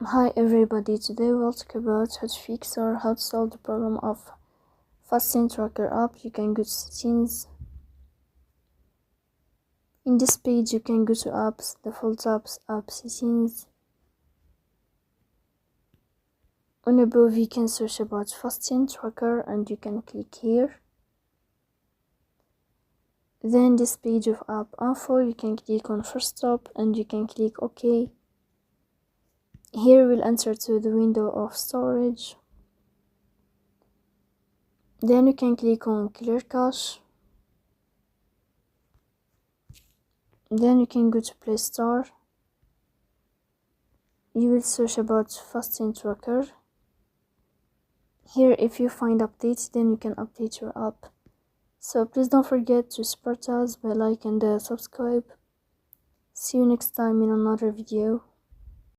Hi everybody, today we'll talk about how to fix or how to solve the problem of fasting tracker app. You can go to settings. In this page you can go to apps, default apps, app settings. On above you can search about fasting tracker and you can click here. Then this page of app info, you can click on first stop and you can click OK. Here we'll enter to the window of storage. Then you can click on clear cache. Then you can go to Play Store. You will search about fasting tracker. Here if you find updates, then you can update your app. So please don't forget to support us by like and subscribe. See you next time in another video.